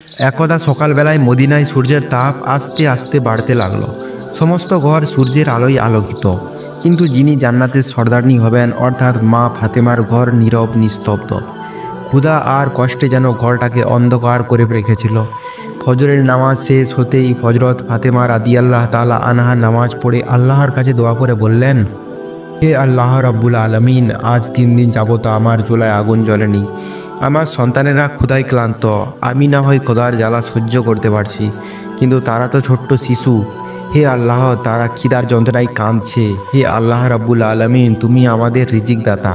একদা সকালবেলায় মদিনায় সূর্যের তাপ আস্তে আস্তে বাড়তে লাগলো। সমস্ত ঘর সূর্যের আলোয় আলোকিত, কিন্তু যিনি জান্নাতের সর্দারনি হবেন অর্থাৎ মা ফাতেমার ঘর নীরব নিস্তব্ধ। ক্ষুধা আর কষ্টে যেন ঘরটাকে অন্ধকার করে রেখেছিল। ফজরের নামাজ শেষ হতেই হজরত ফাতেমা রাদিয়াল্লাহ তাআলা আনহা নামাজ পড়ে আল্লাহর কাছে দোয়া করে বললেন, হে আল্লাহ রাব্বুল আলামিন, আজ 3 দিন যাবত আমার চুলায় আগুন জ্বলেনি। আমার সন্তানেরা ক্ষুধায় ক্লান্ত। আমি না হয় ক্ষুধার জ্বালা সহ্য করতে পারছি, কিন্তু তারা তো ছোট্ট শিশু। হে আল্লাহ, তারা খিদার যন্ত্রণায় কাঁদছে। হে আল্লাহ রাব্বুল আলামিন, তুমি আমাদের রিজিক দাতা।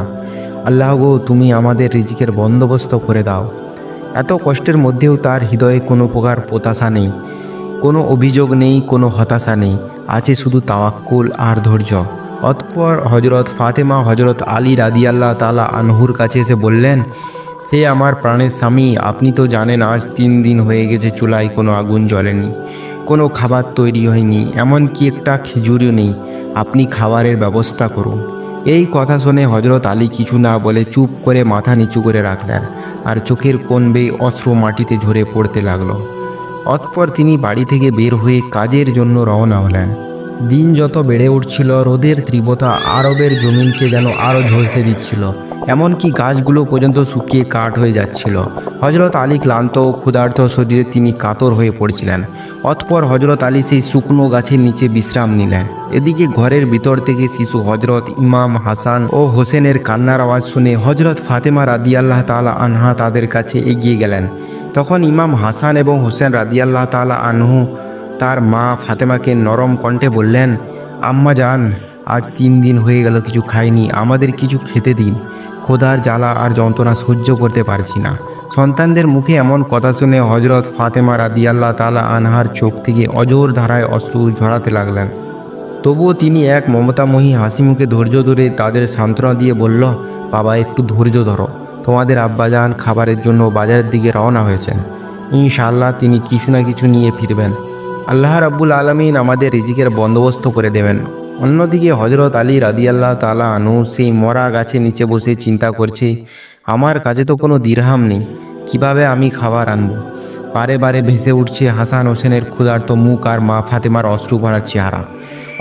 আল্লাহ গো, তুমি আমাদের রিজিকের বন্দোবস্ত করে দাও। এত কষ্টের মধ্যেও তার হৃদয়ে কোনো প্রকার প্রত্যাশা নেই, কোনো অভিযোগ নেই, কোনো হতাশা নেই, আছে শুধু তাওয়াক্কুল আর ধৈর্য। অতঃপর হজরত ফাতেমা হজরত আলী রাদিয়াল্লাহ তাআলা আনহুর কাছে এসে বললেন, হে আমার প্রাণের স্বামী, আপনি তো জানেন আজ 3 দিন হয়ে গেছে চুলায় কোনো আগুন জ্বলেনি, কোনো খাবার তৈরি হয়নি, এমনকি একটা খেজুরও নেই। আপনি খাবারের ব্যবস্থা করুন। এই কথা শুনে হজরত আলী কিছু না বলে চুপ করে মাথা নিচু করে রাখলেন, আর চোখের কোণ বেয়ে অশ্রু মাটিতে ঝরে পড়তে লাগলো। অতঃপর তিনি বাড়ি থেকে বের হয়ে কাজের জন্য রওনা হলেন। দিন যত বেড়ে উঠছিল, রোদের তীব্রতা আরবের জমিনকে যেন আরও ঝলসে দিচ্ছিল, এমনকি গাছগুলো পর্যন্ত শুকিয়ে কাঠ হয়ে যাচ্ছিল। হজরত আলী ক্লান্ত ও ক্ষুধার্ত শরীরে তিনি কাতর হয়ে পড়ছিলেন। অতঃপর হজরত আলী সেই শুকনো গাছের নিচে বিশ্রাম নিলেন। এদিকে ঘরের ভিতর থেকে শিশু হজরত ইমাম হাসান ও হোসেনের কান্নার আওয়াজ শুনে হজরত ফাতেমা রাদিয়াল্লাহ তাআলা আনহা তাদের কাছে এগিয়ে গেলেন। তখন ইমাম হাসান এবং হোসেন রাদিয়াল্লাহ তাআলা আনহু তার মা ফাতেমাকে নরম কণ্ঠে বললেন, আম্মা জান, আজ 3 দিন হয়ে গেল কিছু খাইনি, আমাদের কিছু খেতে দিন। ক্ষুধার জ্বালা আর যন্ত্রণা সহ্য করতে পারছি না। সন্তানদের মুখে এমন কথা শুনে হজরত ফাতেমা রাদিয়াল্লাহ তাআলা আনহার চোখ থেকে অজোর ধারায় অশ্রু ঝরাতে লাগলেন। তবুও তিনি এক মমতাময়ী হাসি মুখে ধৈর্য ধরে তাদের সান্ত্বনা দিয়ে বলল, বাবা, একটু ধৈর্য ধরো। তোমাদের আব্বাজান খাবারের জন্য বাজারের দিকে রওনা হয়েছেন। ইনশাআল্লাহ তিনি কিছু না কিছু নিয়ে ফিরবেন। আল্লাহ রাব্বুল আলামিন আমাদের রিজিকের বন্দোবস্ত করে দেবেন। অন্যদিকে হজরত আলী রাদিয়াল্লাহ তাআলা আনহু সেই মরা গাছের নিচে বসে চিন্তা করছে, আমার কাছে তো কোনো দিরহাম নেই, কিভাবে আমি খাবার আনবো? বারে বারে ভেসে উঠছে হাসান হোসেনের ক্ষুধার্ত মুখ আর মা ফাতেমার অশ্রু ভরা চেহারা।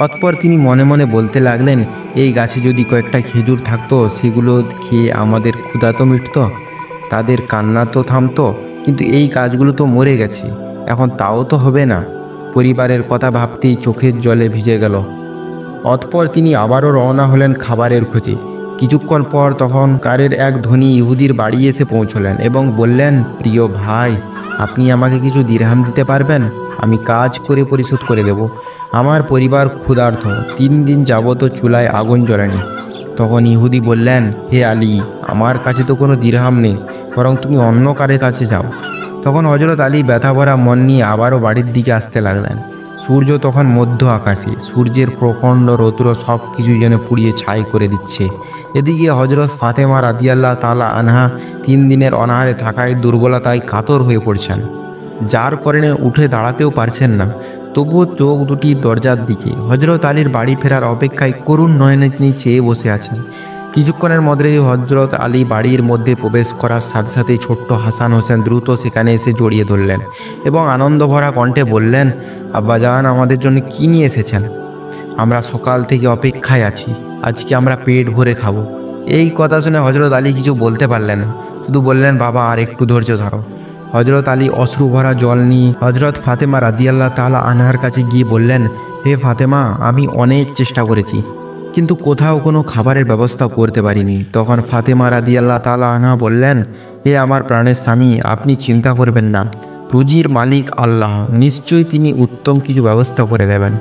অতঃপর তিনি মনে মনে বলতে লাগলেন, এই গাছে যদি কয়েকটা খেজুর থাকতো, সেগুলো খেয়ে আমাদের ক্ষুধা তো মিটত, তাদের কান্না তো থামতো। কিন্তু এই গাছগুলো তো মরে গেছে, এখন তাও তো হবে না। পরিবারের কথা ভাবতেই চোখের জলে ভিজে গেল। অতঃপর তিনি আবারও রওনা হলেন খাবারের খোঁজে। কিছুক্ষণ পর তখন কারের এক ধনী ইহুদির বাড়ি এসে পৌঁছলেন এবং বললেন, প্রিয় ভাই, আপনি আমাকে কিছু দিরহাম দিতে পারবেন? আমি কাজ করে পরিশোধ করে দেব। আমার পরিবার ক্ষুধার্ত, 3 দিন যাবত চুলায় আগুন জ্বলেনি। তখন ইহুদি বললেন, হে আলী, আমার কাছে তো কোনো দিরহাম নেই, বরং তুমি অন্য কারের কাছে যাও। তখন হজরত আলী ব্যথা ভরা মন নিয়ে আবারও বাড়ির দিকে আসতে লাগলেন। সূর্য তখন মধ্য আকাশে, সূর্যের প্রখণ্ড রৌদ্র সব কিছু যেন পুড়িয়ে ছাই করে দিচ্ছে। এদিকে হজরত ফাতেমা রাদিয়াল্লাহ তাআলা আনহা 3 দিনের অনাহারে থাকায় দুর্বলতায় কাতর হয়ে পড়ছেন, যার কারণে উঠে দাঁড়াতেও পারছেন না। তবুও চোখ দুটি দরজার দিকে। হজরত আলীর বাড়ি ফেরার অপেক্ষায় করুণ নয়নে তিনি চেয়ে বসে আছেন। কিছুক্ষণের মধ্যেই হজরত আলী বাড়ির মধ্যে প্রবেশ করার সাথে সাথেই ছোট্ট হাসান হোসেন দ্রুত সেখানে এসে জড়িয়ে ধরলেন এবং আনন্দভরা কণ্ঠে বললেন, আব্বাজান, আমাদের জন্য কী নিয়ে এসেছেন? আমরা সকাল থেকে অপেক্ষায় আছি, আজকে আমরা পেট ভরে খাবো। এই কথা শুনে হজরত আলী কিছু বলতে পারলেন না, শুধু বললেন, বাবা, আর একটু ধৈর্য ধরো। হজরত আলী অশ্রু ভরা জল নিয়ে হজরত ফাতেমা রাদিয়াল্লাহ তাআলা আনহার কাছে গিয়ে বললেন, হে ফাতেমা, আমি অনেক চেষ্টা করেছি, কিন্তু কোথাও কোনো খাবারের ব্যবস্থা করতে পারিনি। তখন ফাতেমা রাদিয়াল্লাহ তাআলা আনহা বললেন, হে আমার প্রাণের স্বামী, আপনি চিন্তা করবেন না, রুজির মালিক আল্লাহ, নিশ্চয়ই তিনি উত্তম কিছু ব্যবস্থা করে দেবেন।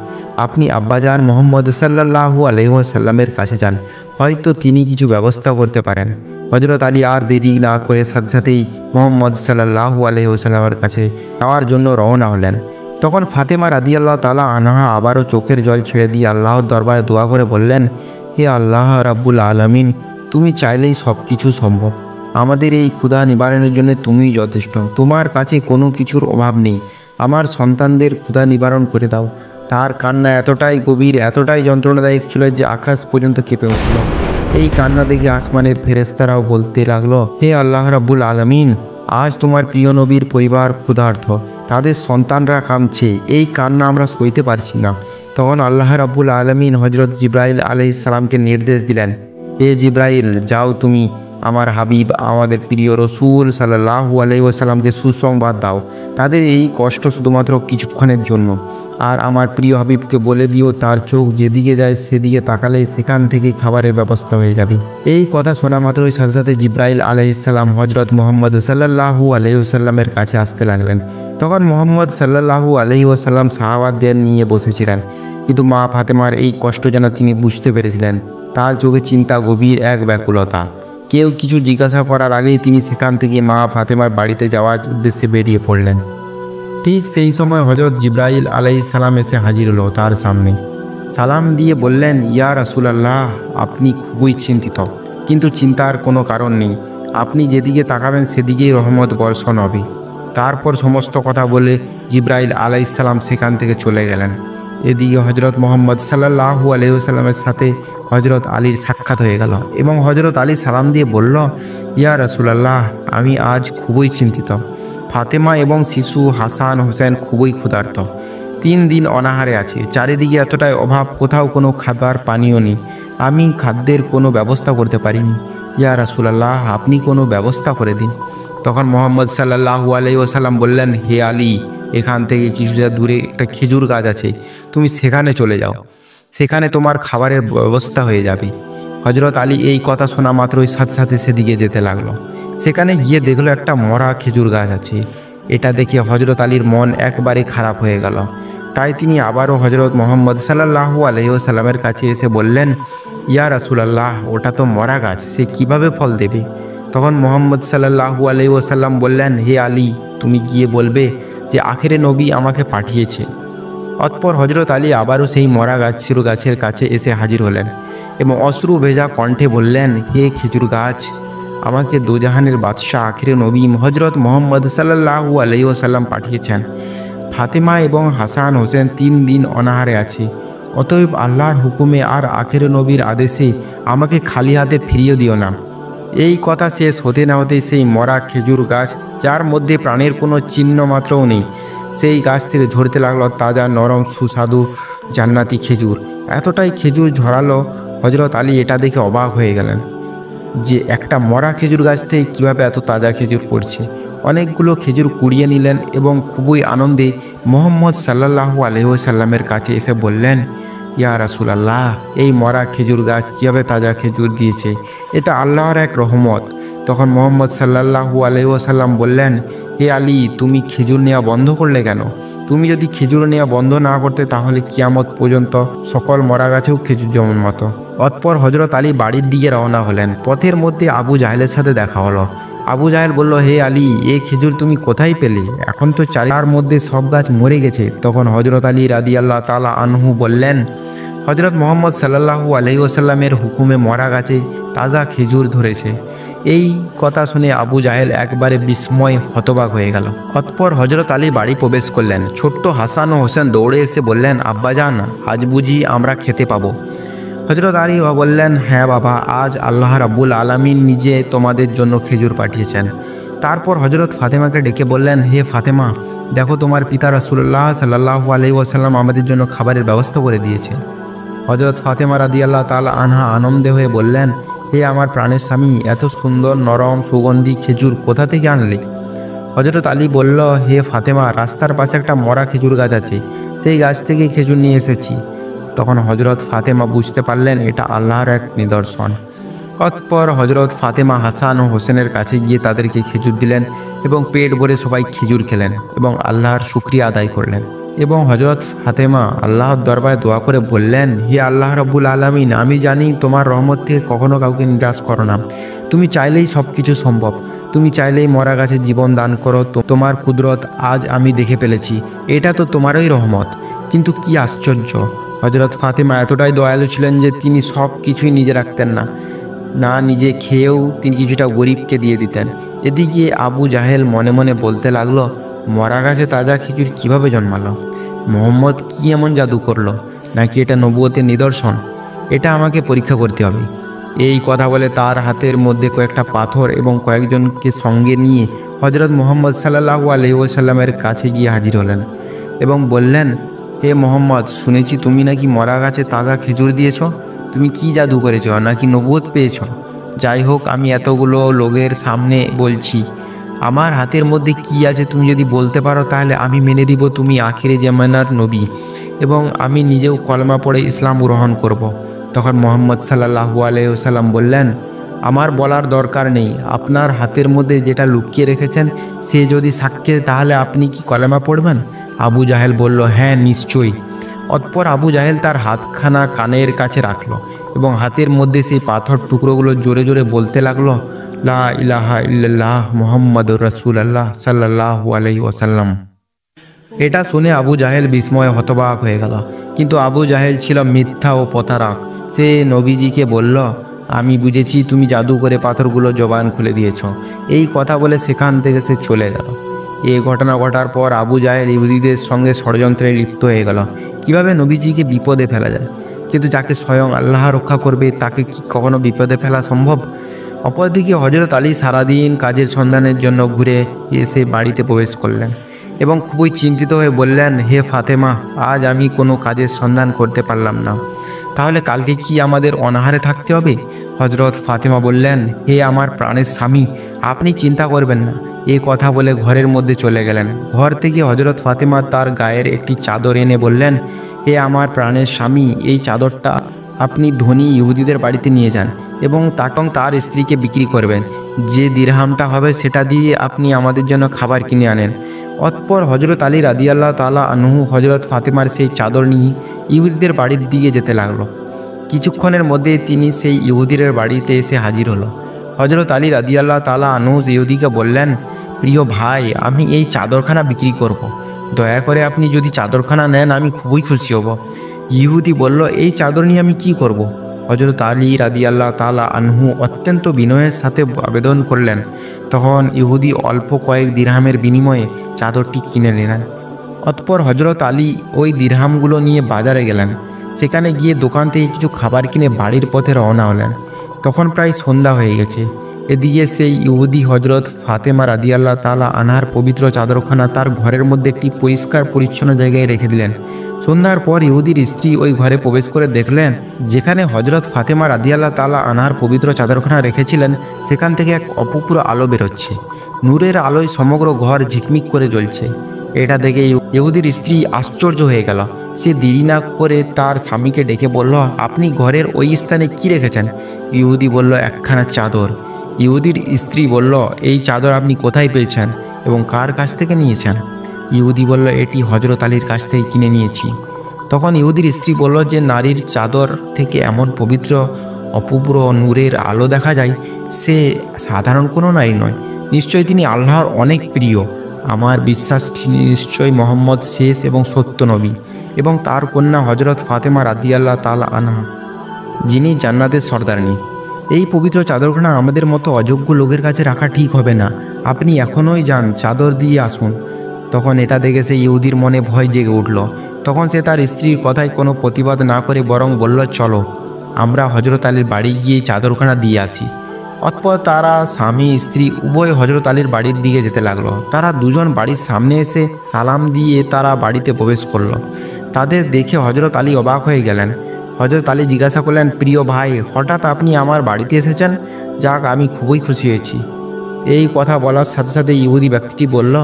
আপনি আব্বাজান মুহাম্মদ সাল্লাল্লাহু আলাইহি ওয়াসাল্লামের কাছে যান, হয়তো তিনি কিছু ব্যবস্থা করতে পারেন। হজরত আলী আর দেরি না করে সাথে সাথেই মুহাম্মদ সাল্লাল্লাহু আলাইহি ওয়াসাল্লামের কাছে যাওয়ার জন্য রওনা হলেন। তখন ফাতেমা রাদিয়াল্লাহ তাআলা আনহা আবারও চোখের জল ছেড়ে দিয়ে আল্লাহর দরবারে দোয়া করে বললেন, হে আল্লাহ রাব্বুল আলামিন, তুমি চাইলেই সব কিছু সম্ভব। আমাদের এই ক্ষুধা নিবারণের জন্য তুমিই যথেষ্ট, তোমার কাছে কোনো কিছুর অভাব নেই। আমার সন্তানদের ক্ষুধা নিবারণ করে দাও। তার কান্না এতটাই গভীর, এতটাই যন্ত্রণাদায়ক ছিল যে আকাশ পর্যন্ত কেঁপে উঠল। এই কান্না দেখে আসমানের ফেরেশতারাও বলতে লাগলো, হে আল্লাহ রাব্বুল আলামিন, আজ তোমার প্রিয় নবীর পরিবার ক্ষুধার্ত, তাদের সন্তানরা কাঁদছে, এই কান্না আমরা সইতে পারছি না। তখন আল্লাহ রাব্বুল আলামিন হজরত জিব্রাইল আলাইহিস সালামকে নির্দেশ দিলেন, হে জিব্রাইল, যাও তুমি আমার হাবিব আমাদের প্রিয় রসুল সাল্লাল্লাহু আলাইহি ওয়াসাল্লামকে সুসংবাদ দাও। তাদের এই কষ্ট শুধুমাত্র কিছুক্ষণের জন্য। আর আমার প্রিয় হাবিবকে বলে দিও, তার চোখ যেদিকে যায় সেদিকে তাকালে সেখান থেকে খাবারের ব্যবস্থা হয়ে যাবে। এই কথা শোনা মাত্রই সাথে সাথে জিব্রাইল আলাইহিস সালাম হজরত মুহাম্মদ সাল্লাল্লাহু আলাইহি ওয়াসাল্লামের কাছে আসতে লাগলেন। তখন মুহাম্মদ সাল্লাল্লাহু আলাইহি ওয়াসাল্লাম সাহাবাদের নিয়ে বসেছিলেন, কিন্তু মা ফাতেমার এই কষ্ট যেন তিনি বুঝতে পেরেছিলেন। তার চোখে চিন্তা, গভীর এক ব্যাকুলতা। কেউ কিছু জিজ্ঞাসা করার আগেই তিনি সেখান থেকে মা ফাতেমার বাড়িতে যাওয়ার উদ্দেশ্যে বেরিয়ে পড়লেন। ঠিক সেই সময় হজরত জিব্রাইল আলাইহিস সালাম এসে হাজির হলো তার সামনে। সালাম দিয়ে বললেন, ইয়া রাসূলুল্লাহ, আপনি খুবই চিন্তিত, কিন্তু চিন্তার কোনো কারণ নেই। আপনি যেদিকে তাকাবেন সেদিকেই রহমত বর্ষণ হবে। তারপর সমস্ত কথা বলে জিব্রাইল আলাইহিস সালাম সেখান থেকে চলে গেলেন। এদিকে হজরত মুহাম্মদ সাল্লাল্লাহু আলাইহি ওয়াসাল্লামের সাথে হজরত আলীর সাক্ষাৎ হয়ে গেল এবং হজরত আলী সালাম দিয়ে বলল, ইয়া রাসূলুল্লাহ, আমি আজ খুবই চিন্তিত। ফাতেমা এবং শিশু হাসান হোসেন খুবই ক্ষুধার্ত, 3 দিন অনাহারে আছে। চারিদিকে এতটাই অভাব, কোথাও কোনো খাবার পানীয় নেই। আমি খাদ্যের কোনো ব্যবস্থা করতে পারিনি। ইয়া রাসূলুল্লাহ, আপনি কোনো ব্যবস্থা করে দিন। তখন মুহাম্মদ সাল্লাল্লাহু আলাইহি ওয়াসাল্লাম বললেন, হে আলী, এখান থেকে কিছুটা দূরে একটা খেজুর গাছ আছে, তুমি সেখানে চলে যাও, সেখানে তোমার খাবারের ব্যবস্থা হয়ে যাবে। হজরত আলী এই কথা শোনা মাত্রই সাথে সাথে সেদিকে যেতে লাগলো। সেখানে গিয়ে দেখলো একটা মরা খেজুর গাছ আছে। এটা দেখে হজরত আলীর মন একবারে খারাপ হয়ে গেল। তাই তিনি আবারও হজরত মুহাম্মদ সাল্লাল্লাহু আলাইহি ওয়াসাল্লামের কাছে এসে বললেন, ইয়া রাসূলুল্লাহ, ওটা তো মরা গাছ, সে কিভাবে ফল দেবে? তখন মুহাম্মদ সাল্লাল্লাহু আলাইহি ওয়াসাল্লাম বললেন, হে আলী, তুমি গিয়ে বলবে যে আখেরে নবী আমাকে পাঠিয়েছে। অতঃপর হজরত আলী আবারও সেই মরা খেজুর গাছের কাছে এসে হাজির হলেন এবং অশ্রু ভেজা কণ্ঠে বললেন, হে খেজুর গাছ, আমাকে দোজাহানের বাদশাহ আখিরে নবী হজরত মুহাম্মদ সাল্লাল্লাহু আলাইহি ওয়াসাল্লাম পাঠিয়েছেন। ফাতেমা এবং হাসান হোসেন 3 দিন অনাহারে আছে। অতএব আল্লাহর হুকুমে আর আখিরে নবীর আদেশে আমাকে খালি হাতে ফিরিয়ে দিও না। এই কথা শেষ হতে না হতেই সেই মরা খেজুর গাছ, যার মধ্যে প্রাণের কোনো চিহ্ন মাত্রও নেই, সেই গাছ থেকে ঝরতে লাগলো তাজা নরম সুস্বাদু জান্নাতি খেজুর। এতটাই খেজুর ঝরালো, হজরত আলী এটা দেখে অবাক হয়ে গেলেন যে একটা মরা খেজুর গাছ থেকে কীভাবে এত তাজা খেজুর পড়ছে। অনেকগুলো খেজুর কুড়িয়ে নিলেন এবং খুবই আনন্দে মুহাম্মদ সাল্লাল্লাহু আলাইহি ওয়াসাল্লামের কাছে এসে বললেন, ইয়া রাসূলুল্লাহ, এই মরা খেজুর গাছ কীভাবে তাজা খেজুর দিয়েছে? এটা আল্লাহর এক রহমত। তখন মুহাম্মদ সাল্লাল্লাহু আলাইহি ওয়াসাল্লাম বললেন, হে আলী, তুমি খেজুর নেওয়া বন্ধ করলে কেন? তুমি যদি খেজুর নেওয়া বন্ধ না করতে তাহলে কিয়ামত পর্যন্ত সকল মরা গাছেও খেজুর জন্মাতো। অতঃপর হজরত আলী বাড়ির দিকে রওনা হলেন। পথের মধ্যে আবু জাহেলের সাথে দেখা হলো। আবু জাহেল বলল, হে আলী, এই খেজুর তুমি কোথায় পেলে? এখন তো চারির মধ্যে সব গাছ মরে গেছে। তখন হজরত আলী রাদিয়াল্লাহু তাআলা আনহু বললেন, হজরত মুহাম্মদ সাল্লাল্লাহু আলাইহি ওয়াসাল্লামের হুকুমে মরা গাছে তাজা খেজুর ধরেছে। এই কথা শুনে আবু জাহেল একবারে বিস্ময় হতবাক হয়ে গেল। অতঃপর হজরত আলী বাড়ি প্রবেশ করলেন। ছোট্ট হাসান ও হোসেন দৌড়ে এসে বললেন, আব্বাজান, আজ বুঝি আমরা খেতে পাবো? হজরত আলী বললেন, হ্যাঁ বাবা, আজ আল্লাহ রাব্বুল আলামিন নিজে তোমাদের জন্য খেজুর পাঠিয়েছেন। তারপর হজরত ফাতেমাকে ডেকে বললেন, হে ফাতেমা, দেখো তোমার পিতা রাসূলুল্লাহ সাল্লাল্লাহু আলাইহি ওয়াসাল্লাম আমাদের জন্য খাবারের ব্যবস্থা করে দিয়েছে। হজরত ফাতেমা রাদিয়াল্লাহু তাআলা আনহা আনন্দে হয়ে বললেন, হে আমার প্রাণের স্বামী, এত সুন্দর নরম সুগন্ধি খেজুর কোথা থেকে আনলে? হজরত আলী বলল, হে ফাতেমা, রাস্তার পাশে একটা মরা খেজুর গাছ আছে, সেই গাছ থেকে খেজুর নিয়ে এসেছি। তখন হজরত ফাতেমা বুঝতে পারলেন এটা আল্লাহর এক নিদর্শন। অতঃপর হজরত ফাতেমা হাসান ও হোসেনের কাছে গিয়ে তাদেরকে খেজুর দিলেন এবং পেট ভরে সবাই খেজুর খেলেন এবং আল্লাহর শুকরিয়া আদায় করলেন। এবং হজরত ফাতেমা আল্লাহর দরবারে দোয়া করে বললেন, হে আল্লাহ রাব্বুল আলামিন, আমি জানি তোমার রহমত থেকে কখনো কাউকে নিরাশ করো না। তুমি চাইলেই সব কিছু সম্ভব। তুমি চাইলেই মরা গাছে জীবন দান করো। তোমার কুদরত আজ আমি দেখে ফেলেছি। এটা তো তোমারই রহমত। কিন্তু কি আশ্চর্য, হজরত ফাতেমা এতটাই দয়ালু ছিলেন যে তিনি সব কিছুই নিজে রাখতেন না নিজে খেয়েও তিনি কিছুটা গরিবকে দিয়ে দিতেন। এদিকে আবু জাহেল মনে মনে বলতে লাগলো, মরা গাছে তাজা খেজুর কীভাবে জন্মালো? মোহাম্মদ কি এমন জাদু করলো? নাকি এটা নবুয়তের নিদর্শন? এটা আমাকে পরীক্ষা করতে হবে। এই কথা বলে তার হাতের মধ্যে কয়েকটা পাথর এবং কয়েকজনকে সঙ্গে নিয়ে হজরত মুহাম্মদ সাল্লাল্লাহু আলাইহি ওয়াসাল্লামের কাছে গিয়ে হাজির হলেন এবং বললেন, হে মোহাম্মদ, শুনেছি তুমি নাকি মরা গাছে তাজা খেজুর দিয়েছ। তুমি কি জাদু করেছ, নাকি নবুয়ত পেয়েছ? যাই হোক, আমি এতগুলো লোকের সামনে বলছি, আমার হাতের মধ্যে কি আছে তুমি যদি বলতে পারো তাহলে আমি মেনে দিব তুমি আখিরে জামানার নবী, এবং আমি নিজেও কলমা পড়ে ইসলাম গ্রহণ করব। তখন মোহাম্মদ সাল্লাল্লাহু আলাইহি ওয়াসাল্লাম বললেন, আমার বলার দরকার নেই, আপনার হাতের মধ্যে যেটা লুকিয়ে রেখেছেন সে যদি সাক্ষী তাহলে আপনি কি কলেমা পড়বেন? আবু জাহেল বলল, হ্যাঁ নিশ্চয়ই। অতঃপর আবু জাহেল তার হাতখানা কানের কাছে রাখলো এবং হাতের মধ্যে সেই পাথর টুকরোগুলো জোরে জোরে বলতে লাগলো, লা ইলাহা ইল্লাল্লাহ মুহাম্মাদুর রাসূলুল্লাহ সাল্লাল্লাহু আলাইহি ওয়াসাল্লাম। এটা শুনে আবু জাহেল বিস্ময়ে হতবাক হয়ে গেল। কিন্তু আবু জাহেল ছিল মিথ্যা ও প্রতারক। সে নবীজিকে বলল, আমি বুঝেছি তুমি জাদু করে পাথরগুলো জবান খুলে দিয়েছ। এই কথা বলে সেখান থেকে সে চলে গেল। এই ঘটনা ঘটার পর আবু জাহেল ইহুদিদের সঙ্গে ষড়যন্ত্রে লিপ্ত হয়ে গেল, কিভাবে নবীজিকে বিপদে ফেলা যায়। কিন্তু যাকে স্বয়ং আল্লাহ রক্ষা করবে তাকে কি কখনো বিপদে ফেলা সম্ভব? অপরদিকে হযরত আলী সারাদিন কাজের সন্ধানের জন্য ঘুরে এসে বাড়িতে প্রবেশ করলেন এবং খুবই চিন্তিত হয়ে বললেন, হে ফাতেমা, আজ আমি কোনো কাজের সন্ধান করতে পারলাম না, তাহলে কালকে কি আমাদের অনাহারে থাকতে হবে? হযরত ফাতেমা বললেন, হে আমার প্রাণের স্বামী, আপনি চিন্তা করবেন না। এই কথা বলে ঘরের মধ্যে চলে গেলেন। ঘর থেকে হযরত ফাতেমা তার গায়ের একটি চাদর এনে বললেন, হে আমার প্রাণের স্বামী, এই চাদরটা আপনি ধনী ইহুদিদের বাড়িতে নিয়ে যান এবং তার স্ত্রীকে বিক্রি করবেন। যে দিরহামটা হবে সেটা দিয়ে আপনি আমাদের জন্য খাবার কিনে আনেন। অতঃপর হযরত আলী রাদিয়াল্লাহু তাআলা আনহু হযরত ফাতেমার সেই চাদর নিয়ে ইহুদিদের বাড়ির দিকে যেতে লাগলো। কিছুক্ষণের মধ্যে তিনি সেই ইহুদিদের বাড়িতে এসে হাজির হলো। হযরত আলী রাদিয়াল্লাহু তাআলা আনহু ইহুদিকে বললেন, প্রিয় ভাই, আমি এই চাদরখানা বিক্রি করব। দয়া করে আপনি যদি চাদরখানা নেন আমি খুবই খুশি হব। ইহুদি বলল, এই চাদর নিয়ে আমি কি করব? হযরত আলী রাদিয়াল্লাহু তাআলা আনহু অত্যন্ত বিনয়ের সাথে আবেদন করলেন। তখন ইহুদি অল্প কয়েক দিরহামের বিনিময়ে চাদরটি কিনে নিলেন। অতঃপর হযরত আলী ওই দিরহামগুলো নিয়ে বাজারে গেলেন। সেখানে গিয়ে দোকান থেকে কিছু খাবার কিনে বাড়ির পথে রওনা হলেন। তখন প্রায় সন্ধ্যা হয়ে গেছে। এদিকে সেই ইহুদি হযরত ফাতেমা রাদিয়াল্লাহু তাআলা আনহার পবিত্র চাদরখানা তার ঘরের মধ্যে একটি পরিষ্কার পরিচ্ছন্ন জায়গায় রেখে দিলেন। সন্ধ্যার পর ইহুদির স্ত্রী ওই ঘরে প্রবেশ করে দেখলেন, যেখানে হযরত ফাতেমা রাদিয়াল্লাহু তাআলা আনহার পবিত্র চাদরখানা রেখেছিলেন সেখান থেকে এক অপূর্ব আলো বেরোচ্ছে। নূরের আলোয় সমগ্র ঘর ঝিকমিক করে জ্বলছে। এটা দেখে ইহুদির স্ত্রী আশ্চর্য হয়ে গেল। সে দেরি না করে তার স্বামীকে ডেকে বলল, আপনি ঘরের ওই স্থানে কি রেখেছেন? ইহুদি বলল, একখানা চাদর। ইহুদির স্ত্রী বলল, এই চাদর আপনি কোথায় পেয়েছেন এবং কার কাছ থেকে নিয়েছেন? ইহুদি বলল, এটি হযরত আলীর কাছ থেকে কিনে নিয়েছি। তখন ইহুদির স্ত্রী বলল, যে নারীর চাদর থেকে এমন পবিত্র অপূর্ব নূরের আলো দেখা যায় সে সাধারণ কোনো নারী নয়, নিশ্চয়ই তিনি আল্লাহর অনেক প্রিয়। আমার বিশ্বাস নিশ্চয়ই মোহাম্মদ শেষ এবং সত্য নবী এবং তার কন্যা হযরত ফাতেমা রাদিয়াল্লাহু তাআলা আনহা, যিনি জান্নাতের সর্দারনী। এই পবিত্র চাদরখানা আমাদের মতো অযোগ্য লোকের কাছে রাখা ঠিক হবে না। আপনি এখনই যান, চাদর দিয়ে আসুন। তখন এটা দেখে সে ইহুদির মনে ভয় জেগে উঠল। তখন সে তার স্ত্রীর কথায় কোনো প্রতিবাদ না করে বরং বলল, চলো আমরা হযরত আলীর বাড়ি গিয়ে চাদরখানা দিয়ে আসি। অতঃপর তারা স্বামী স্ত্রী উভয় হযরত আলীর বাড়ির দিকে যেতে লাগলো। তারা দুজন বাড়ির সামনে এসে সালাম দিয়ে তারা বাড়িতে প্রবেশ করলো। তাদের দেখে হযরত আলী অবাক হয়ে গেলেন। হযরত আলী জিজ্ঞাসা করলেন, প্রিয় ভাই, হঠাৎ আপনি আমার বাড়িতে এসেছেন? যাক, আমি খুবই খুশি হয়েছি। এই কথা বলার সাথে সাথে ইহুদি ব্যক্তিটি বলল,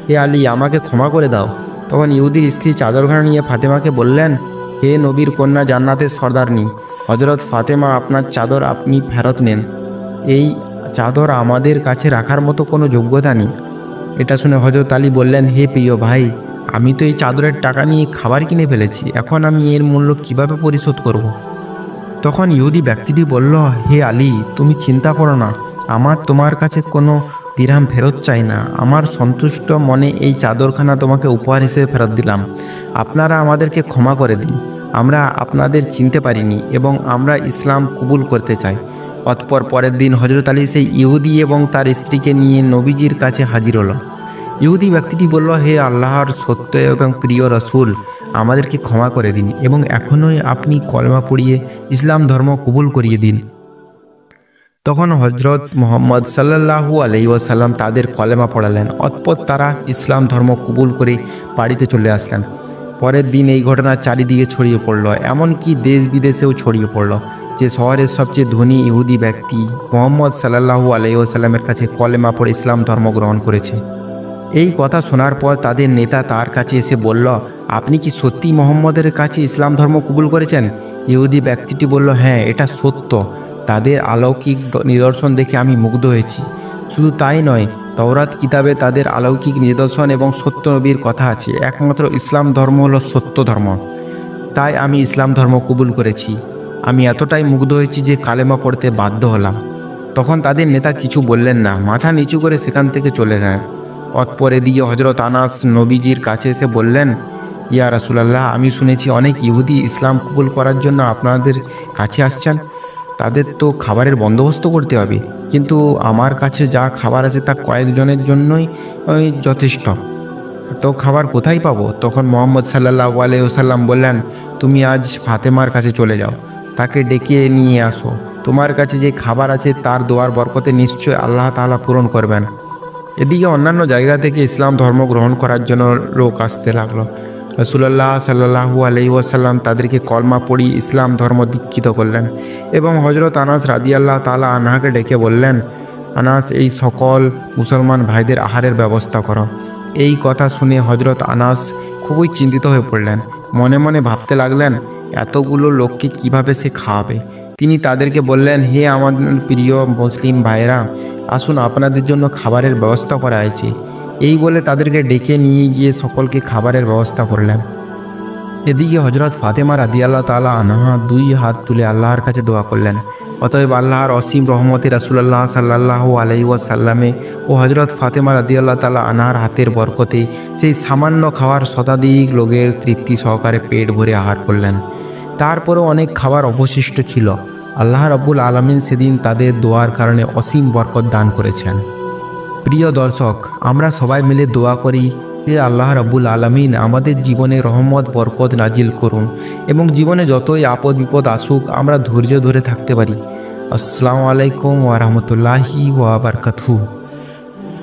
হে আলী, আমাকে ক্ষমা করে দাও। তখন ইহুদির স্ত্রী চাদরখানা নিয়ে ফাতেমাকে বললেন, হে নবীর কন্যা জান্নাতের সর্দারনী, হযরত ফাতেমা, আপনার চাদর আপনি ফেরত নেন। এই চাদর আমাদের কাছে রাখার মতো কোনো যোগ্যতা নেই। এটা শুনে হযরত আলী বললেন, হে প্রিয় ভাই, আমি তো এই চাদরের টাকা নিয়ে খাবার কিনে ফেলেছি, এখন আমি এর মূল্য কিভাবে পরিশোধ করব? তখন ইহুদি ব্যক্তিটি বলল, হে আলী, তুমি চিন্তা করো না, আমার তোমার কাছে কোনো দিরহাম ফেরত চাই না। আমার সন্তুষ্ট মনে এই চাদরখানা তোমাকে উপহার হিসেবে ফেরত দিলাম। আপনারা আমাদেরকে ক্ষমা করে দিন, আমরা আপনাদের চিনতে পারিনি এবং আমরা ইসলাম কবুল করতে চাই। অতঃপর পরের দিন হযরত আলী সেই ইহুদি এবং তার স্ত্রীকে নিয়ে নবীজির কাছে হাজির হলো। ইহুদি ব্যক্তিটি বলল, হে আল্লাহর সত্য এবং প্রিয় রসুল, আমাদেরকে ক্ষমা করে দিন এবং এখনই আপনি কলেমা পড়িয়ে ইসলাম ধর্ম কবুল করিয়ে দিন। তখন হজরত মোহাম্মদ সাল্লাল্লাহু আলাইহি ওয়াসাল্লাম তাদের কলেমা পড়ালেন। অতঃপর তারা ইসলাম ধর্ম কবুল করে বাড়িতে চলে আসলেন। পরের দিন এই ঘটনা চারিদিকে ছড়িয়ে পড়ল, এমনকি দেশ বিদেশেও ছড়িয়ে পড়ল যে শহরের সবচেয়ে ধনী ইহুদি ব্যক্তি মোহাম্মদ সাল্লাল্লাহু আলাইহি ওয়াসাল্লামের কাছে কলেমা পড়ে ইসলাম ধর্ম গ্রহণ করেছে। এই কথা শোনার পর তাদের নেতা তার কাছে এসে বলল, আপনি কি সত্যি মোহাম্মদের কাছে ইসলাম ধর্ম কবুল করেছেন? ইহুদি ব্যক্তিটি বলল, হ্যাঁ, এটা সত্য। তাদের অলৌকিক নিদর্শন দেখে আমি মুগ্ধ হয়েছি। শুধু তাই নয়, তওরাত কিতাবে তাদের অলৌকিক নিদর্শন এবং সত্য নবীর কথা আছে। একমাত্র ইসলাম ধর্ম হলো সত্য ধর্ম, তাই আমি ইসলাম ধর্ম কবুল করেছি। আমি এতটাই মুগ্ধ হয়েছি যে কালেমা পড়তে বাধ্য হলাম। তখন তাদের নেতা কিছু বললেন না, মাথা নিচু করে সেখান থেকে চলে গেলেন। অতঃপর এদিকে হজরত আনাস নবীজির কাছে এসে বললেন, ইয়া রাসূলুল্লাহ, আমি শুনেছি অনেক ইহুদি ইসলাম কবুল করার জন্য আপনাদের কাছে আসছেন। তাদের তো খাবারের বন্দোবস্ত করতে হবে, কিন্তু আমার কাছে যা খাবার আছে তা কয়েকজনের জন্যই যথেষ্ট। তো খাবার কোথায় পাবো? তখন মোহাম্মদ সাল্লাল্লাহু আলাইহি ওয়াসাল্লাম বললেন, তুমি আজ ফাতেমার কাছে চলে যাও, তাকে ডেকে নিয়ে আসো। তোমার কাছে যে খাবার আছে তার দোয়ার বরকতে নিশ্চয় আল্লাহ তাআলা পূরণ করবেন। এদিকে অন্যান্য জায়গা থেকে ইসলাম ধর্ম গ্রহণ করার জন্য লোক আসতে লাগলো। রাসূলুল্লাহ সাল্লাল্লাহু আলাইহি ওয়াসাল্লাম তাদেরকে কলমা পড়িয়ে ইসলাম ধর্ম দীক্ষিত করলেন এবং হজরত আনাস রাদিয়াল্লাহু তাআলা আনহাকে ডেকে বললেন, আনাস, এই সকল মুসলমান ভাইদের আহারের ব্যবস্থা করো। এই কথা শুনে হজরত আনাস খুবই চিন্তিত হয়ে পড়লেন। মনে মনে ভাবতে লাগলেন, এতগুলো লোককে কিভাবে সে খাওয়াবে। তিনি তাদেরকে বললেন, হে আমাদের প্রিয় মুসলিম ভাইরা, আসুন, আপনাদের জন্য খাবারের ব্যবস্থা করা হয়েছে। এই বলে তাদেরকে ডেকে নিয়ে গিয়ে সকলকে খাবারের ব্যবস্থা করলেন। এদিকে হজরত ফাতেমা রাদিয়াল্লাহু তাআলা আনহা দুই হাত তুলে আল্লাহর কাছে দোয়া করলেন। অতএব আল্লাহর অসীম রহমতে রাসূলুল্লাহ সাল্লাল্লাহু আলাইহি ওয়াসাল্লামে ও হজরত ফাতেমা রাদিয়াল্লাহু তাআলা আনহার হাতের বরকতে সেই সামান্য খাওয়ার শতাধিক লোকের তৃপ্তি সহকারে পেট ভরে আহার করলেন। তারপরেও অনেক খাবার অবশিষ্ট ছিল। আল্লাহ রাব্বুল আলামিন সেদিন তাদের দোয়ার কারণে অসীম বরকত দান করেছেন। প্রিয় দর্শক, আমরা সবাই মিলে দোয়া করি, হে আল্লাহ রাব্বুল আলামিন আমাদের জীবনে রহমত বরকত নাজিল করুন এবং জীবনে যতই আপদ বিপদ আসুক আমরা ধৈর্য ধরে থাকতে পারি। আসসালামু আলাইকুম ওয়া রাহমাতুল্লাহি ওয়া বারাকাতুহু।